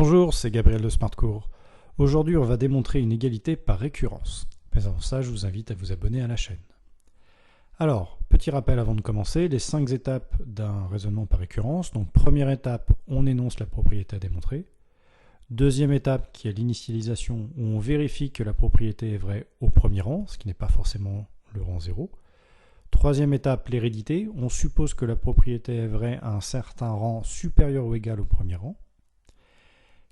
Bonjour, c'est Gabriel de SmartCours. Aujourd'hui, on va démontrer une égalité par récurrence. Mais avant ça, je vous invite à vous abonner à la chaîne. Alors, petit rappel avant de commencer, les 5 étapes d'un raisonnement par récurrence. Donc, première étape, on énonce la propriété à démontrer. Deuxième étape, qui est l'initialisation, où on vérifie que la propriété est vraie au premier rang, ce qui n'est pas forcément le rang 0. Troisième étape, l'hérédité. On suppose que la propriété est vraie à un certain rang supérieur ou égal au premier rang.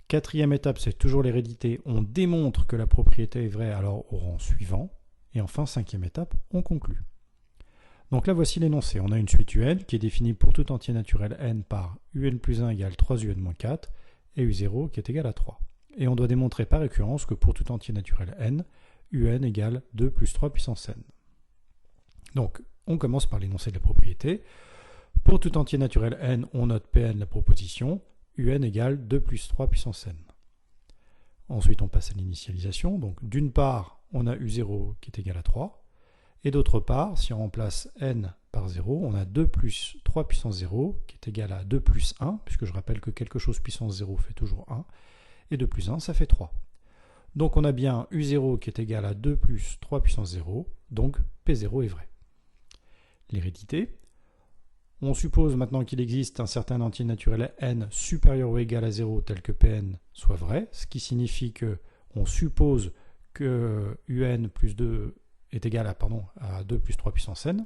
Quatrième étape, c'est toujours l'hérédité. On démontre que la propriété est vraie alors au rang suivant. Et enfin, cinquième étape, on conclut. Donc là, voici l'énoncé. On a une suite UN qui est définie pour tout entier naturel n par un plus 1 égale 3un moins 4 et u0 qui est égal à 3. Et on doit démontrer par récurrence que pour tout entier naturel n, un égale 2 plus 3 puissance n. Donc, on commence par l'énoncé de la propriété. Pour tout entier naturel n, on note Pn la proposition. Un égale 2 plus 3 puissance n. Ensuite, on passe à l'initialisation. Donc, d'une part, on a u0 qui est égal à 3. Et d'autre part, si on remplace n par 0, on a 2 plus 3 puissance 0 qui est égal à 2 plus 1, puisque je rappelle que quelque chose puissance 0 fait toujours 1. Et 2 plus 1, ça fait 3. Donc, on a bien u0 qui est égal à 2 plus 3 puissance 0. Donc, P0 est vrai. L'hérédité. On suppose maintenant qu'il existe un certain entier naturel n supérieur ou égal à 0 tel que Pn soit vrai, ce qui signifie que on suppose que un plus 2 est égal à 2 plus 3 puissance n.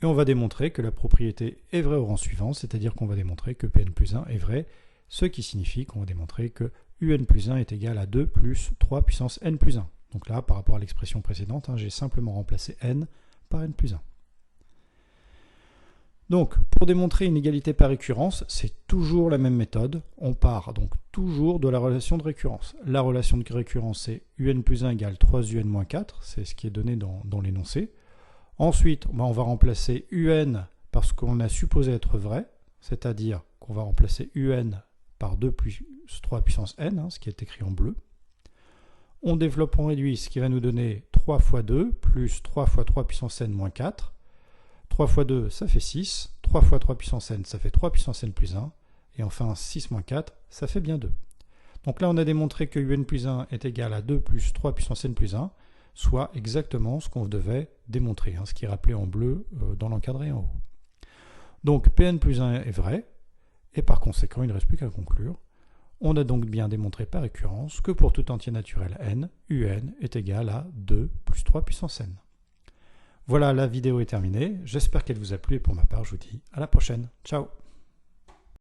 Et on va démontrer que la propriété est vraie au rang suivant, c'est-à-dire qu'on va démontrer que Pn plus 1 est vrai, ce qui signifie qu'on va démontrer que un plus 1 est égal à 2 plus 3 puissance n plus 1. Donc là, par rapport à l'expression précédente, j'ai simplement remplacé n par n plus 1. Donc, pour démontrer une égalité par récurrence, c'est toujours la même méthode. On part donc toujours de la relation de récurrence. La relation de récurrence, c'est un plus 1 égale 3un moins 4, c'est ce qui est donné dans l'énoncé. Ensuite, on va remplacer un parce qu'on a supposé être vrai, c'est-à-dire qu'on va remplacer un par 2 plus 3 puissance n, ce qui est écrit en bleu. On développe en réduit, ce qui va nous donner 3 fois 2 plus 3 fois 3 puissance n moins 4. 3 fois 2, ça fait 6. 3 fois 3 puissance n, ça fait 3 puissance n plus 1. Et enfin, 6 moins 4, ça fait bien 2. Donc là, on a démontré que un plus 1 est égal à 2 plus 3 puissance n plus 1, soit exactement ce qu'on devait démontrer, ce qui est rappelé en bleu dans l'encadré en haut. Donc, Pn plus 1 est vrai, et par conséquent, il ne reste plus qu'à conclure. On a donc bien démontré par récurrence que pour tout entier naturel n, un est égal à 2 plus 3 puissance n. Voilà, la vidéo est terminée. J'espère qu'elle vous a plu et pour ma part, je vous dis à la prochaine. Ciao!